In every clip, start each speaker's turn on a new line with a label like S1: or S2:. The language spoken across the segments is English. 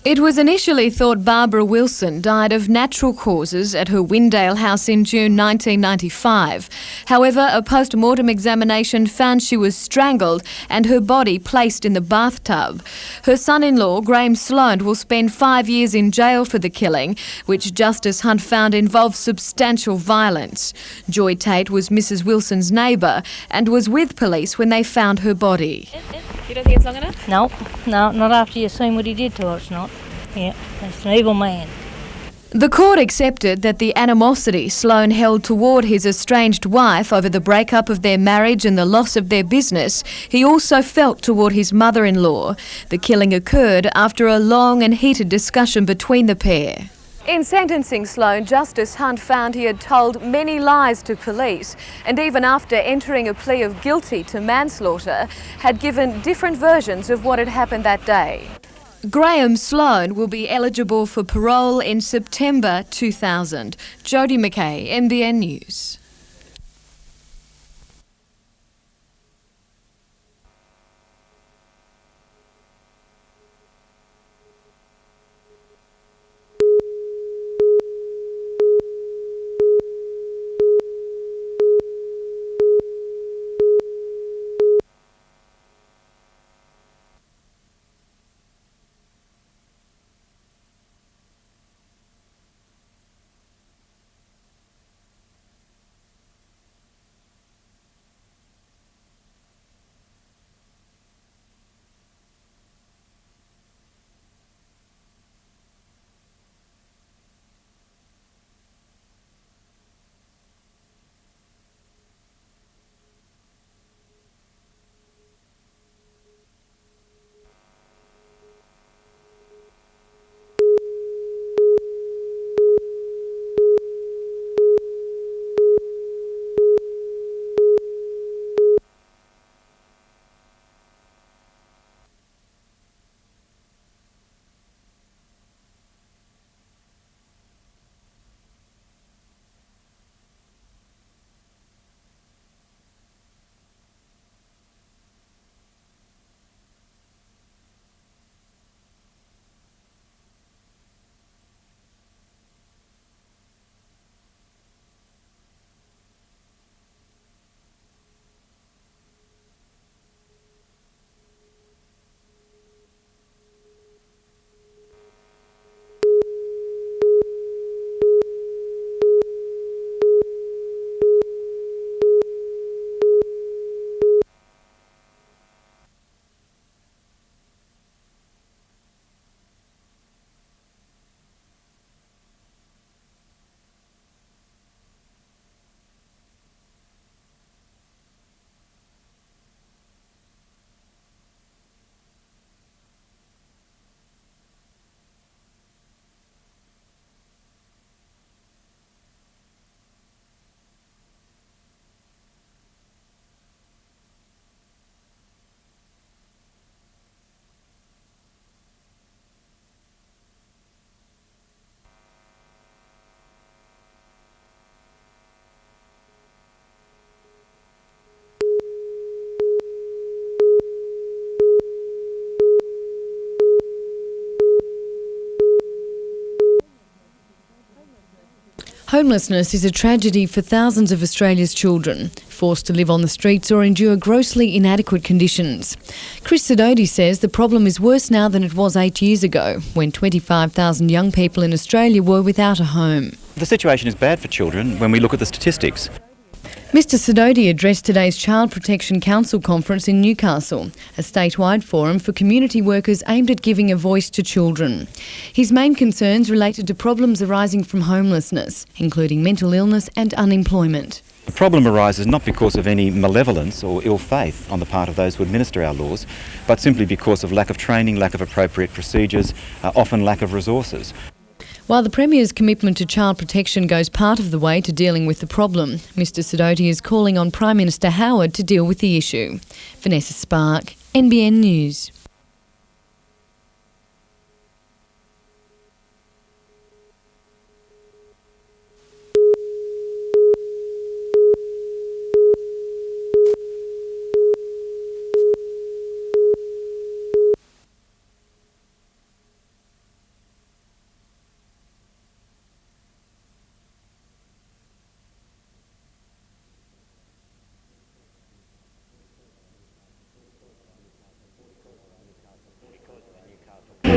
S1: It was initially thought Barbara Wilson died of natural causes at her Windale house in June 1995. However, a post-mortem examination found she was strangled and her body placed in the bathtub. Her son-in-law, Graham Sloan, will spend 5 years in jail for the killing, which Justice Hunt found involved substantial violence. Joy Tate was Mrs Wilson's neighbour and was with police when they found her body.
S2: You don't think it's long enough?
S3: No, not after you've seen what he did to us, not. Yeah, he's an evil man.
S1: The court accepted that the animosity Sloan held toward his estranged wife over the breakup of their marriage and the loss of their business, he also felt toward his mother-in-law. The killing occurred after a long and heated discussion between the pair. In sentencing Sloan, Justice Hunt found he had told many lies to police and even after entering a plea of guilty to manslaughter, had given different versions of what had happened that day. Graham Sloan will be eligible for parole in September 2000. Jodie McKay, NBN News. Homelessness is a tragedy for thousands of Australia's children, forced to live on the streets or endure grossly inadequate conditions. Chris Sidoti says the problem is worse now than it was 8 years ago, when 25,000 young people in Australia were without a home.
S4: The situation is bad for children when we look at the statistics.
S1: Mr Sidoti addressed today's Child Protection Council conference in Newcastle, a statewide forum for community workers aimed at giving a voice to children. His main concerns related to problems arising from homelessness, including mental illness and unemployment.
S4: The problem arises not because of any malevolence or ill faith on the part of those who administer our laws, but simply because of lack of training, lack of appropriate procedures, often lack of resources.
S1: While the Premier's commitment to child protection goes part of the way to dealing with the problem, Mr Sidoti is calling on Prime Minister Howard to deal with the issue. Vanessa Spark, NBN News.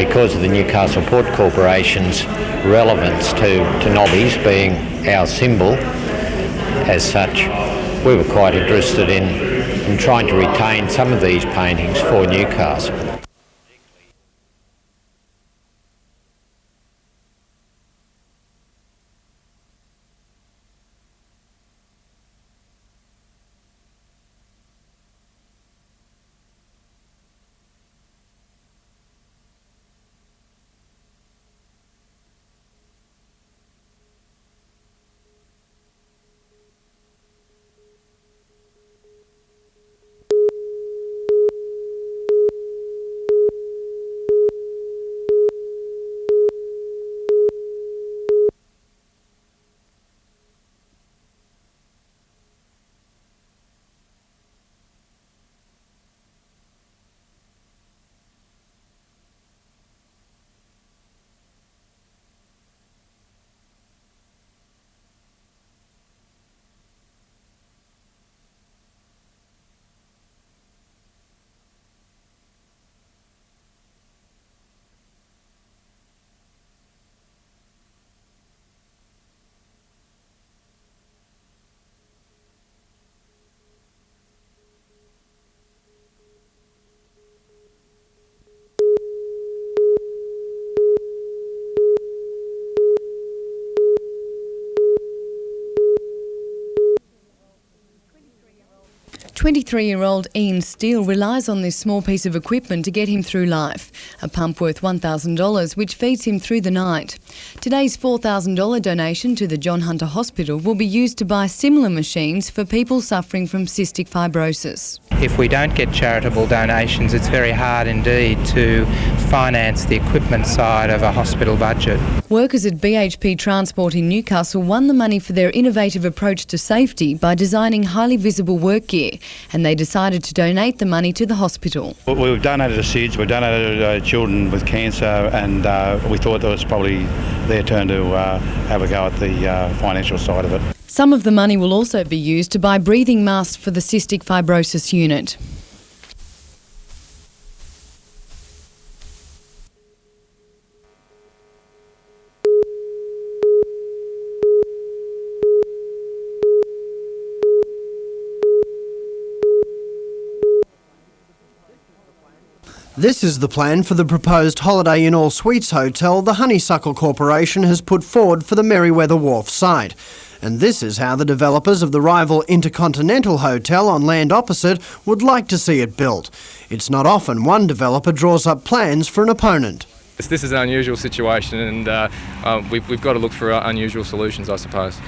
S2: because of the Newcastle Port Corporation's relevance to Nobbies being our symbol as such, we were quite interested in trying to retain some of these paintings for Newcastle.
S1: "23-year-old Ian Steele relies on this small piece of equipment to get him through life, a pump worth $1,000 which feeds him through the night. Today's $4,000 donation to the John Hunter Hospital will be used to buy similar machines for people suffering from cystic fibrosis.
S5: If we don't get charitable donations, it's very hard indeed to finance the equipment side of a hospital budget.
S1: Workers at BHP Transport in Newcastle won the money for their innovative approach to safety by designing highly visible work gear, and they decided to donate the money to the hospital.
S6: We've donated to SIDS, we've donated children with cancer, and we thought that it was probably their turn to have a go at the financial side of it.
S1: Some of the money will also be used to buy breathing masks for the cystic fibrosis unit.
S7: This is the plan for the proposed Holiday Inn All Suites hotel the Honeysuckle Corporation has put forward for the Merewether Wharf site. And this is how the developers of the rival Intercontinental Hotel on land opposite would like to see it built. It's not often one developer draws up plans for an opponent.
S8: This is an unusual situation, and we've got to look for unusual solutions, I suppose.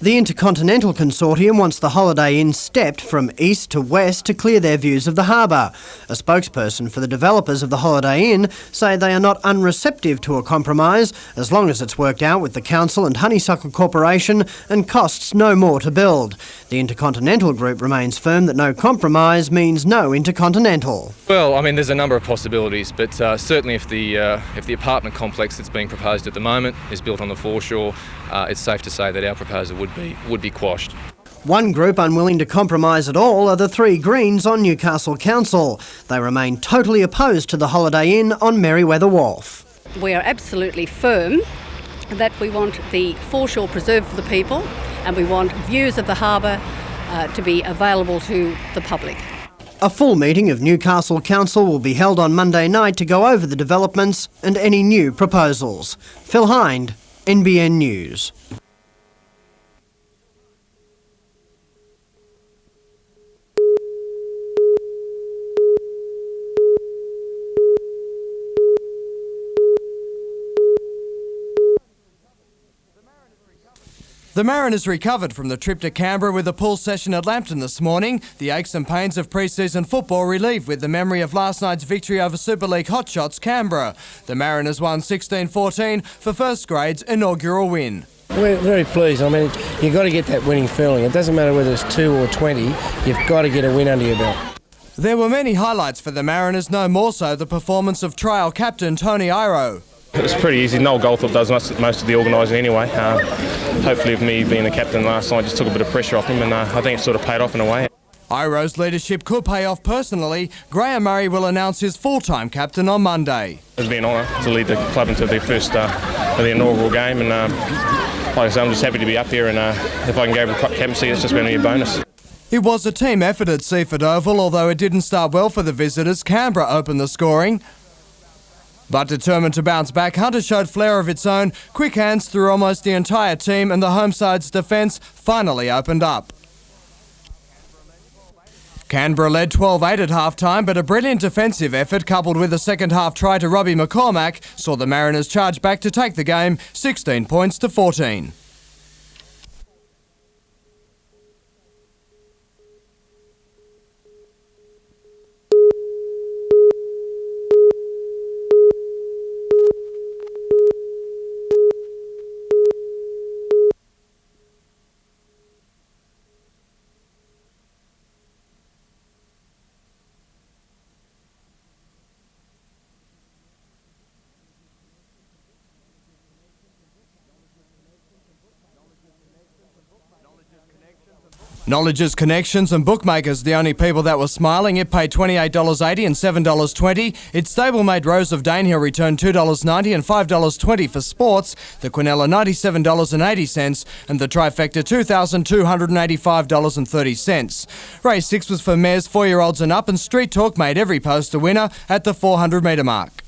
S7: The Intercontinental Consortium wants the Holiday Inn stepped from east to west to clear their views of the harbour. A spokesperson for the developers of the Holiday Inn say they are not unreceptive to a compromise as long as it's worked out with the Council and Honeysuckle Corporation and costs no more to build. The Intercontinental Group remains firm that no compromise means no Intercontinental.
S8: Well, I mean, there's a number of possibilities, but certainly if the apartment complex that's being proposed at the moment is built on the foreshore, it's safe to say that our proposal would be quashed.
S7: One group unwilling to compromise at all are the three Greens on Newcastle Council. They remain totally opposed to the Holiday Inn on Merewether Wharf.
S9: We are absolutely firm that we want the foreshore preserved for the people, and we want views of the harbour to be available to the public.
S7: A full meeting of Newcastle Council will be held on Monday night to go over the developments and any new proposals. Phil Hind, NBN News.
S10: The Mariners recovered from the trip to Canberra with a pool session at Lambton this morning. The aches and pains of pre-season football relieved with the memory of last night's victory over Super League hotshots Canberra. The Mariners won 16-14 for first grade's inaugural win.
S11: We're very pleased. I mean, you've got to get that winning feeling. It doesn't matter whether it's 2 or 20, you've got to get a win under your belt.
S10: There were many highlights for the Mariners, no more so the performance of trial captain Tony Iro.
S12: It was pretty easy. Noel Goldthorpe does most of the organising anyway. Hopefully with me being the captain last night just took a bit of pressure off him, and I think it sort of paid off in a way.
S10: Iro's leadership could pay off personally. Graham Murray will announce his full-time captain on Monday.
S12: It's been an honour to lead the club into their first the inaugural game, and like I say, I'm just happy to be up here, and if I can go with captaincy, it's just going to be a bonus.
S10: It was a team effort at Seaford Oval, although it didn't start well for the visitors. Canberra opened the scoring. But determined to bounce back, Hunter showed flair of its own. Quick hands through almost the entire team, and the home side's defence finally opened up. Canberra led 12-8 at half-time, but a brilliant defensive effort coupled with a second-half try to Robbie McCormack saw the Mariners charge back to take the game 16 points to 14. Knowledge's Connections and Bookmakers, the only people that were smiling. It paid $28.80 and $7.20. Its stablemate Rose of Danehill returned $2.90 and $5.20 for sports. The Quinella $97.80 and the trifecta $2,285.30. Race 6 was for mares 4-year-olds and up, and Street Talk made every post a winner at the 400-metre mark.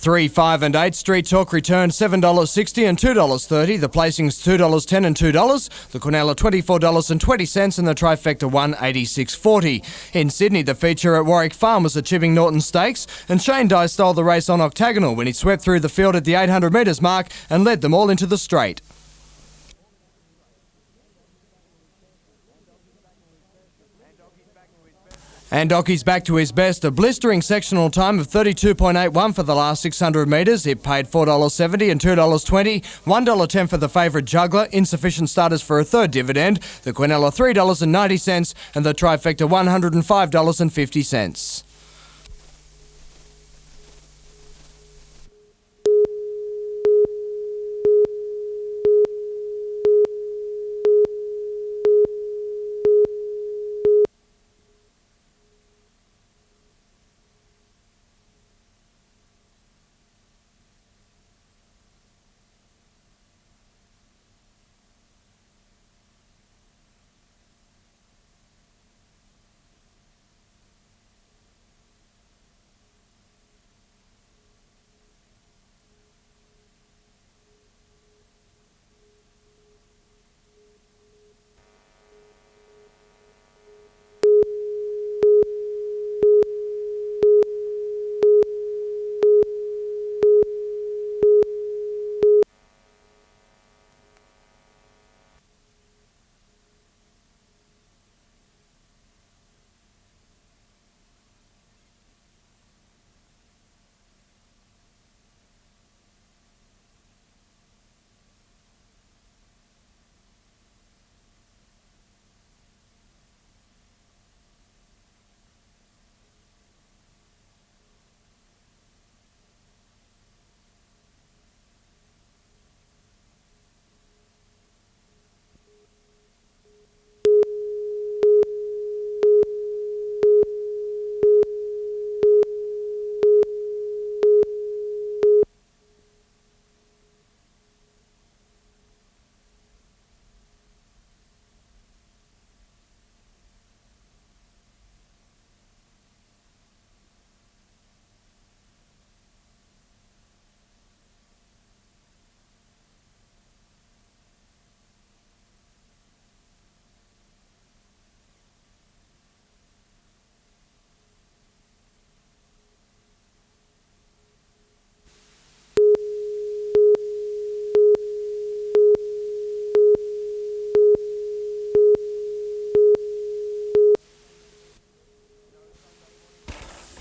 S10: $3, $5 and $8. Street Talk returned $7.60 and $2.30. The placings $2.10 and $2. The Quinella $24.20 and the trifecta $1.86.40. In Sydney, the feature at Warwick Farm was the Chipping Norton Stakes, and Shane Dye stole the race on octagonal when he swept through the field at the 800 metres mark and led them all into the straight. And Dockie's back to his best, a blistering sectional time of 32.81 for the last 600 metres. It paid $4.70 and $2.20, $1.10 for the favourite Juggler, insufficient starters for a third dividend, the Quinella $3.90 and the trifecta $105.50.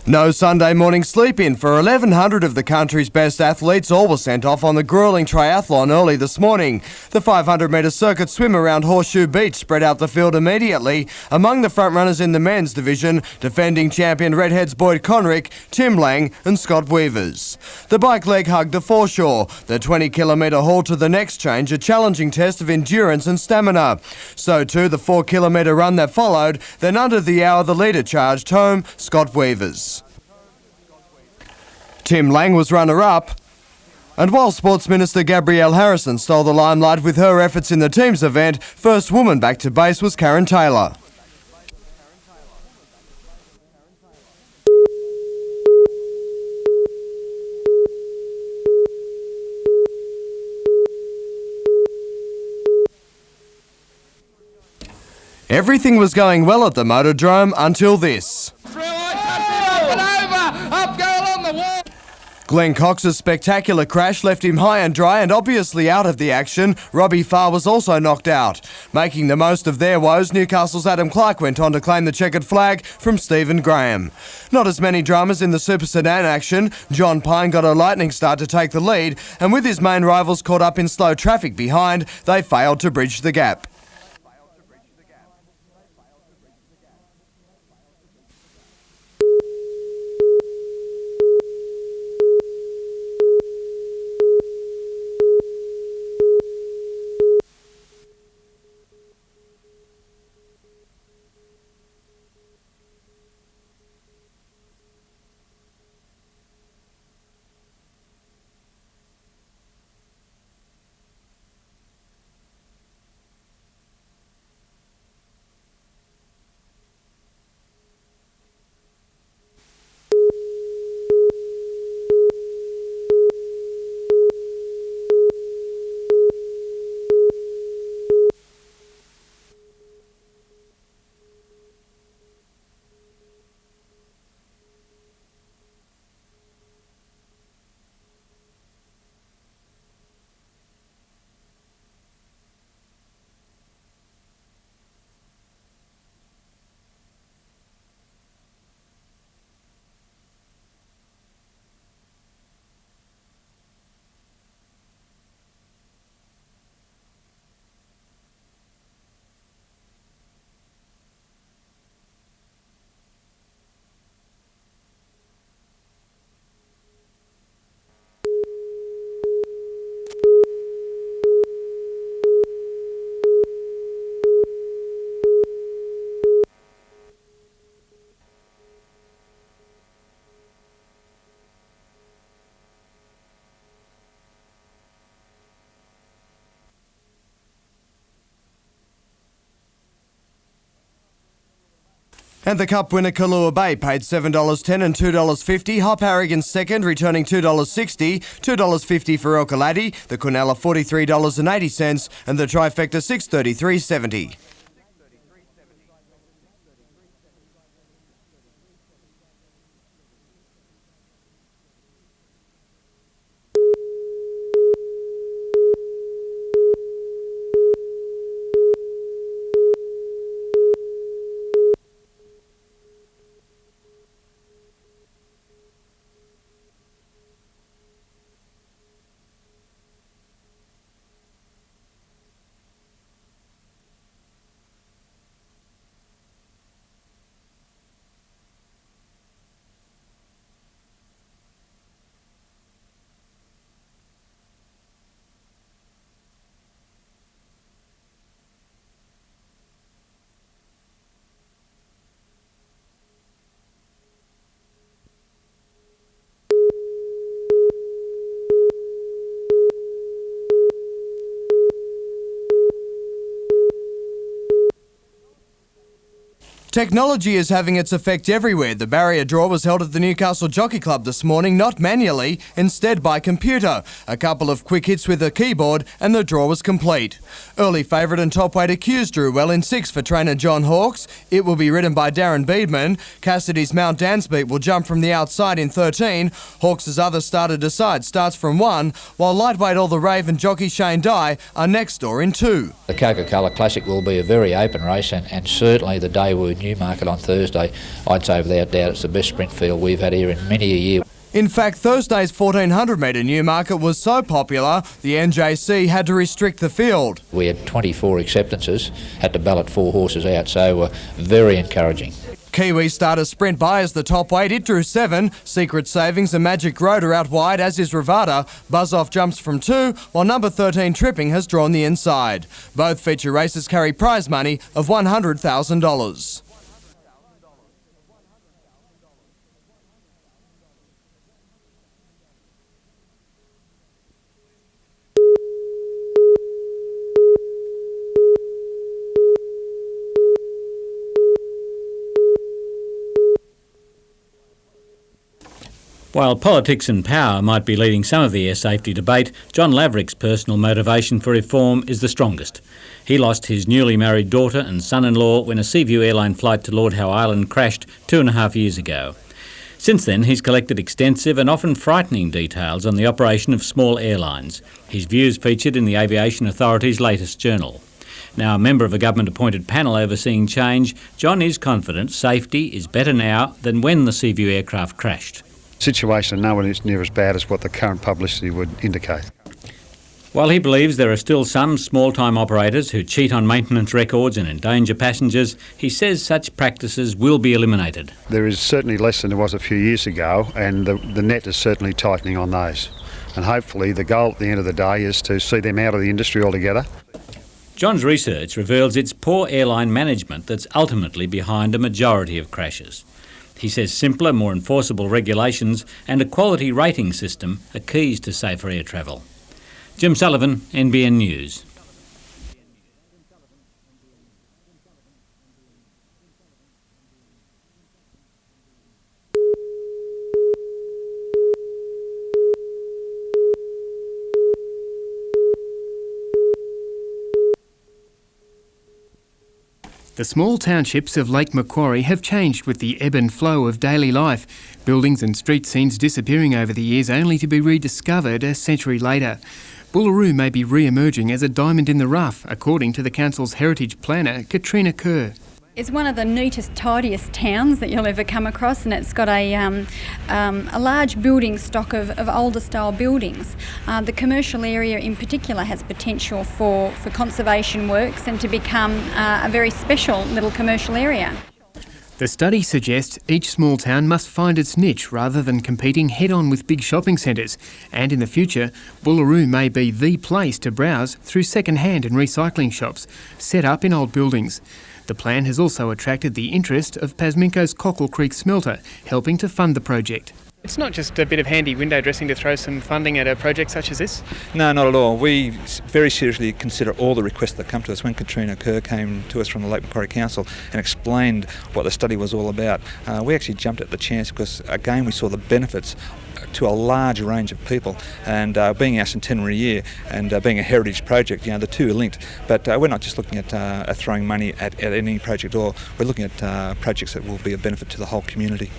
S10: No Sunday morning sleep-in for 1,100 of the country's best athletes. All were sent off on the gruelling triathlon early this morning. The 500-metre circuit swim around Horseshoe Beach spread out the field immediately. Among the frontrunners in the men's division, defending champion Redheads Boyd Conrick, Tim Lang and Scott Weavers. The bike leg hugged the foreshore. The 20-kilometre haul to the next change, a challenging test of endurance and stamina. So too the 4-kilometre run that followed. Then under the hour the leader charged home, Scott Weavers. Tim Lang was runner-up, and while Sports Minister Gabrielle Harrison stole the limelight with her efforts in the team's event, first woman back to base was Karen Taylor. Everything was going well at the Motordrome until this. Glenn Cox's spectacular crash left him high and dry and obviously out of the action. Robbie Farr was also knocked out. Making the most of their woes, Newcastle's Adam Clark went on to claim the checkered flag from Stephen Graham. Not as many dramas in the Super Sedan action. John Pine got a lightning start to take the lead, and with his main rivals caught up in slow traffic behind, they failed to bridge the gap. And the Cup winner Kahlua Bay paid $7.10 and $2.50. Hop Harrigan second, returning $2.60, $2.50 for Elkaladi, the Quinella $43.80 and the Trifecta $6.33.70. Technology is having its effect everywhere. The barrier draw was held at the Newcastle Jockey Club this morning, not manually, instead by computer. A couple of quick hits with a keyboard and the draw was complete. Early favourite and top weight Accused drew well in 6 for trainer John Hawkes. It will be ridden by Darren Beedman. Cassidy's Mount Dansbeat will jump from the outside in 13. Hawkes' other starter Decide starts from 1, while lightweight All the Rave and jockey Shane Dye are next door in 2.
S13: The Coca-Cola Classic will be a very open race and certainly the Daewoo New Newmarket on Thursday, I'd say without doubt it's the best sprint field we've had here in many a year.
S10: In fact, Thursday's 1400-metre Newmarket was so popular, the NJC had to restrict the field.
S13: We had 24 acceptances, had to ballot 4 horses out, so very encouraging.
S10: Kiwi starter Sprint By is the top weight. It drew 7. Secret Savings and Magic Road are out wide, as is Rivada. Buzz Off jumps from 2, while number 13 Tripping has drawn the inside. Both feature races carry prize money of $100,000.
S14: While politics and power might be leading some of the air safety debate, John Laverick's personal motivation for reform is the strongest. He lost his newly married daughter and son-in-law when a Seaview airline flight to Lord Howe Island crashed 2.5 years ago. Since then, he's collected extensive and often frightening details on the operation of small airlines. His views featured in the Aviation Authority's latest journal. Now a member of a government-appointed panel overseeing change, John is confident safety is better now than when the Seaview aircraft crashed.
S6: Situation nowhere is near as bad as what the current publicity would indicate.
S14: While he believes there are still some small-time operators who cheat on maintenance records and endanger passengers, he says such practices will be eliminated.
S6: There is certainly less than there was a few years ago, and the net is certainly tightening on those. And hopefully the goal at the end of the day is to see them out of the industry altogether.
S14: John's research reveals it's poor airline management that's ultimately behind a majority of crashes. He says simpler, more enforceable regulations and a quality rating system are keys to safer air travel. Jim Sullivan, NBN News.
S15: The small townships of Lake Macquarie have changed with the ebb and flow of daily life. Buildings and street scenes disappearing over the years only to be rediscovered a century later. Bullaroo may be re-emerging as a diamond in the rough, according to the council's heritage planner, Katrina Kerr.
S16: It's one of the neatest, tidiest towns that you'll ever come across, and it's got a large building stock of older style buildings. The commercial area in particular has potential for conservation works and to become a very special little commercial area.
S15: The study suggests each small town must find its niche rather than competing head-on with big shopping centres, and in the future, Bullaroo may be the place to browse through second-hand and recycling shops set up in old buildings. The plan has also attracted the interest of Pasminco's Cockle Creek smelter, helping to fund the project.
S17: It's not just a bit of handy window dressing to throw some funding at a project such as this?
S18: No, not at all. We very seriously consider all the requests that come to us. When Katrina Kerr came to us from the Lake Macquarie Council and explained what the study was all about, we actually jumped at the chance because, again, we saw the benefits to a large range of people, and being our centenary year and being a heritage project, the two are linked. But we're not just looking at throwing money at any project, or we're looking at projects that will be a benefit to the whole community.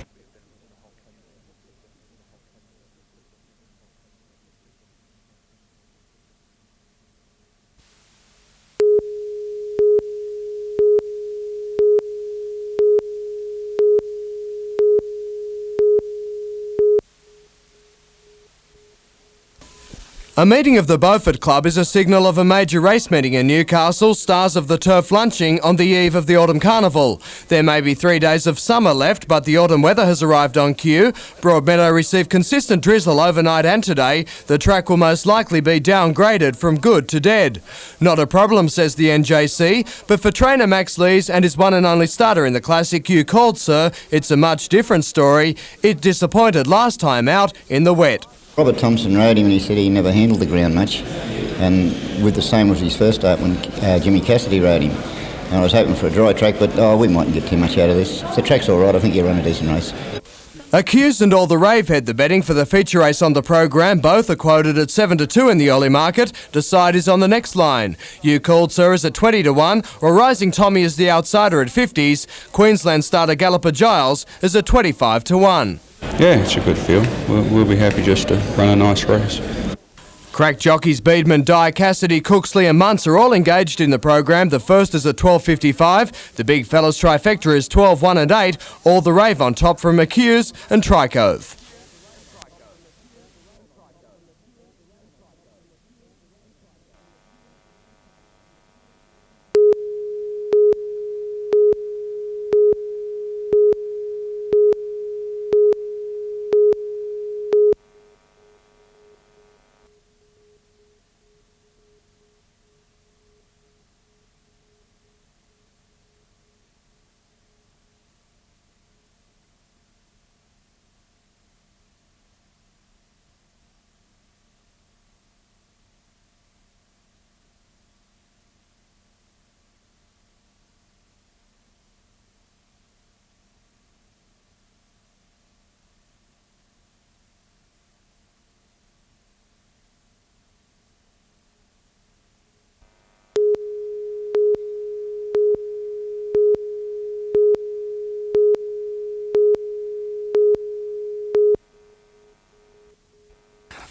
S10: A meeting of the Beaufort Club is a signal of a major race meeting in Newcastle, stars of the turf lunching on the eve of the Autumn Carnival. There may be 3 days of summer left, but the autumn weather has arrived on cue. Broadmeadow received consistent drizzle overnight and today. The track will most likely be downgraded from good to dead. Not a problem, says the NJC, but for trainer Max Lees and his one and only starter in the Classic You Called Sir, it's a much different story. It disappointed last time out in the wet.
S19: Robert Thompson rode him and he said he never handled the ground much, and with the same was his first start when Jimmy Cassidy rode him. And I was hoping for a dry track, but we mightn't get too much out of this. If the track's all right, I think you'll run a decent race.
S10: Accused and All the Rave head the betting for the feature race on the program. Both are quoted at 7-2 in the early market. Decide is on the next line. You Called Sir is at 20-1, or Rising Tommy is the outsider at 50s. Queensland starter Galloper Giles is at 25-1.
S20: Yeah, it's a good field. We'll be happy just to run a nice race.
S10: Crack jockeys Beedman, Dye, Cassidy, Cooksley and Muntz are all engaged in the program. The first is at 12:55. The big fellas trifecta is 12, 1 and 8. All the rave on top from McHugh's and Tricove.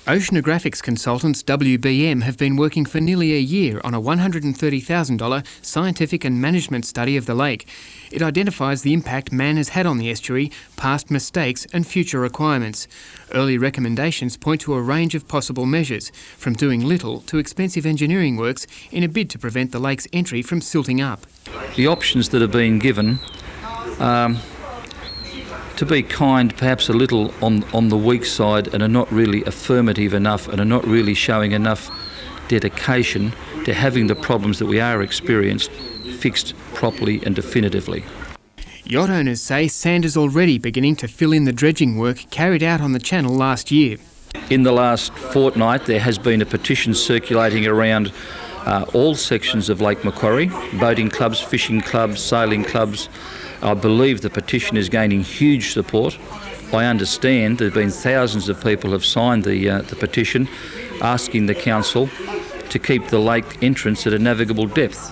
S15: Oceanographics consultants WBM have been working for nearly a year on a $130,000 scientific and management study of the lake. It identifies the impact man has had on the estuary, past mistakes and future requirements. Early recommendations point to a range of possible measures, from doing little to expensive engineering works in a bid to prevent the lake's entry from silting up.
S20: The options that are being given to be kind, perhaps a little on the weak side, and are not really affirmative enough and are not really showing enough dedication to having the problems that we are experiencing fixed properly and definitively.
S15: Yacht owners say sand is already beginning to fill in the dredging work carried out on the channel last year.
S20: In the last fortnight there has been a petition circulating around all sections of Lake Macquarie, boating clubs, fishing clubs, sailing clubs. I believe the petition is gaining huge support. I understand there have been thousands of people have signed the petition asking the council to keep the lake entrance at a navigable depth.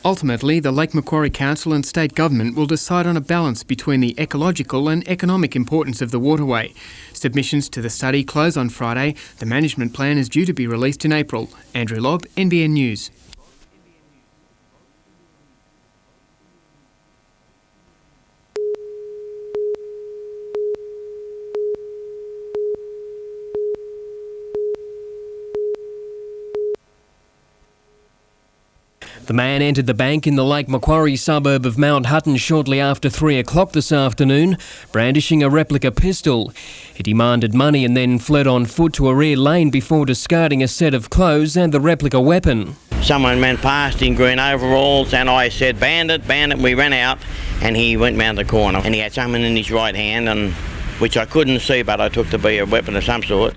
S15: Ultimately, the Lake Macquarie Council and state government will decide on a balance between the ecological and economic importance of the waterway. Submissions to the study close on Friday. The management plan is due to be released in April. Andrew Lobb, NBN News.
S21: The man entered the bank in the Lake Macquarie suburb of Mount Hutton shortly after 3 o'clock this afternoon, brandishing a replica pistol. He demanded money and then fled on foot to a rear lane before discarding a set of clothes and the replica weapon.
S22: Someone ran past in green overalls and I said, "Bandit, bandit." We ran out and he went round the corner and he had something in his right hand, and which I couldn't see, but I took to be a weapon of some sort.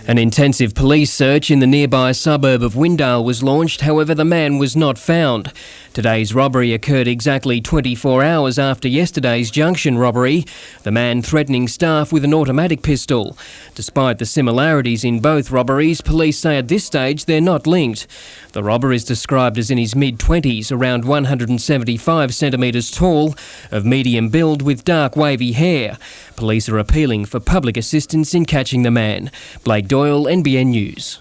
S21: An intensive police search in the nearby suburb of Windale was launched, however the man was not found. Today's robbery occurred exactly 24 hours after yesterday's Junction robbery, the man threatening staff with an automatic pistol. Despite the similarities in both robberies, police say at this stage they're not linked. The robber is described as in his mid-20s, around 175 centimetres tall, of medium build with dark wavy hair. Police are appealing for public assistance in catching the man. Blake Doyle, NBN News.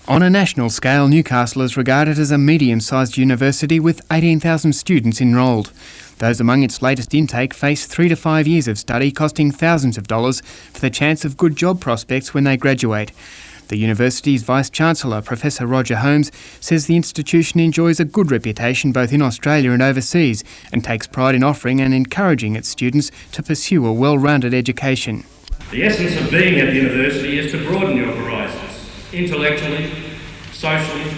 S15: On a national scale, Newcastle is regarded as a medium-sized university with 18,000 students enrolled. Those among its latest intake face 3 to 5 years of study, costing thousands of dollars for the chance of good job prospects when they graduate. The university's Vice-Chancellor, Professor Roger Holmes, says the institution enjoys a good reputation both in Australia and overseas and takes pride in offering and encouraging its students to pursue a well-rounded education.
S23: The essence of being at the university is to broaden your horizons, intellectually, socially,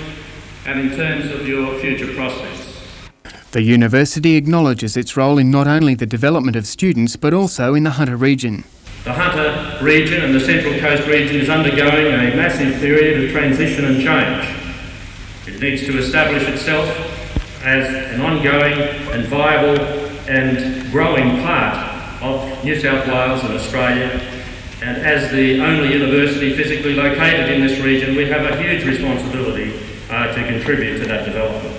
S23: and in terms of your future prospects.
S15: The university acknowledges its role in not only the development of students but also in the Hunter region.
S23: The Hunter region and the Central Coast region is undergoing a massive period of transition and change. It needs to establish itself as an ongoing and viable and growing part of New South Wales and Australia And as the only university physically located in this region, we have a huge responsibility to contribute to that development.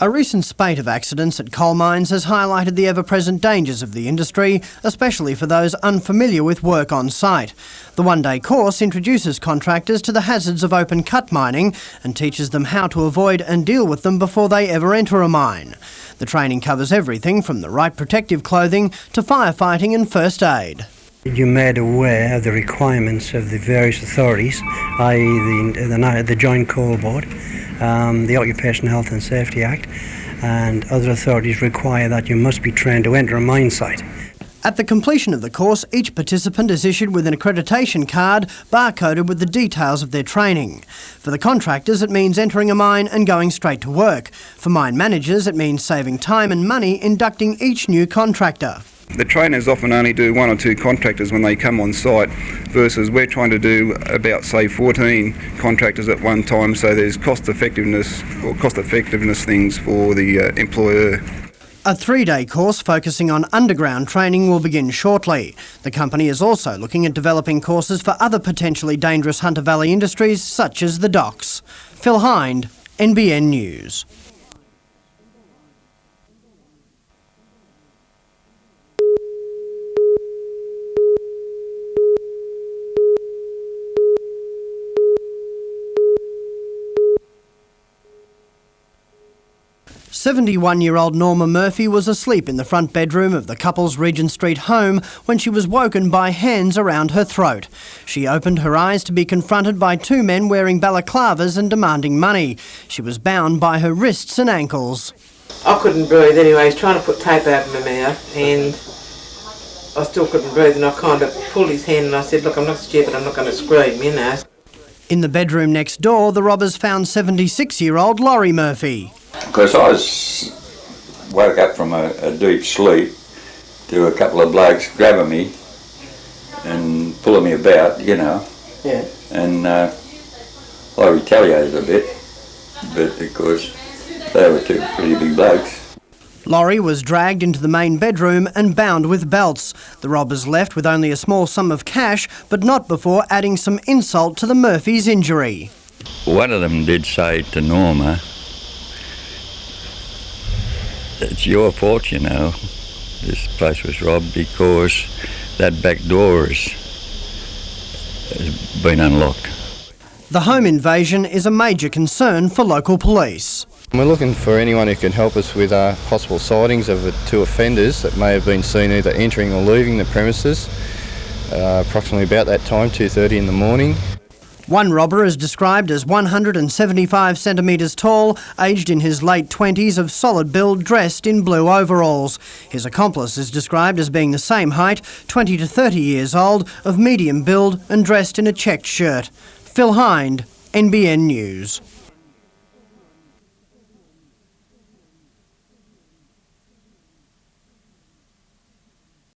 S7: A recent spate of accidents at coal mines has highlighted the ever-present dangers of the industry, especially for those unfamiliar with work on site. The one-day course introduces contractors to the hazards of open cut mining and teaches them how to avoid and deal with them before they ever enter a mine. The training covers everything from the right protective clothing to firefighting and first aid.
S2: You're made aware of the requirements of the various authorities, i.e. the Joint Coal Board, the Occupational Health and Safety Act, and other authorities require that you must be trained to enter a mine site.
S7: At the completion of the course, each participant is issued with an accreditation card barcoded with the details of their training. For the contractors, it means entering a mine and going straight to work. For mine managers, it means saving time and money inducting each new contractor.
S3: The trainers often only do 1 or 2 contractors when they come on site, versus we're trying to do about, say, 14 contractors at one time, so there's cost effectiveness things for the employer.
S7: A 3-day course focusing on underground training will begin shortly. The company is also looking at developing courses for other potentially dangerous Hunter Valley industries such as the docks. Phil Hind, NBN News. "71-year-old Norma Murphy was asleep in the front bedroom of the couple's Regent Street home when she was woken by hands around her throat. She opened her eyes to be confronted by 2 men wearing balaclavas and demanding money. She was bound by her wrists and ankles.
S4: I couldn't breathe anyway. He was trying to put tape over my mouth and I still couldn't breathe, and I kind of pulled his hand and I said, look, I'm not stupid, I'm not going to scream, you know.
S7: In the bedroom next door, the robbers found 76-year-old Laurie Murphy.
S24: Because I woke up from a deep sleep to a couple of blokes grabbing me and pulling me about, you know.
S4: Yeah.
S24: And I retaliated a bit, but because they were 2 pretty big blokes.
S7: Laurie was dragged into the main bedroom and bound with belts. The robbers left with only a small sum of cash, but not before adding some insult to the Murphys' injury.
S24: One of them did say to Norma, "It's your fault, you know, this place was robbed because that back door has been unlocked."
S7: The home invasion is a major concern for local police.
S25: We're looking for anyone who can help us with possible sightings of the 2 offenders that may have been seen either entering or leaving the premises approximately about that time, 2:30 in the morning.
S7: One robber is described as 175 centimetres tall, aged in his late 20s, of solid build, dressed in blue overalls. His accomplice is described as being the same height, 20 to 30 years old, of medium build and dressed in a checked shirt. Phil Hind, NBN News.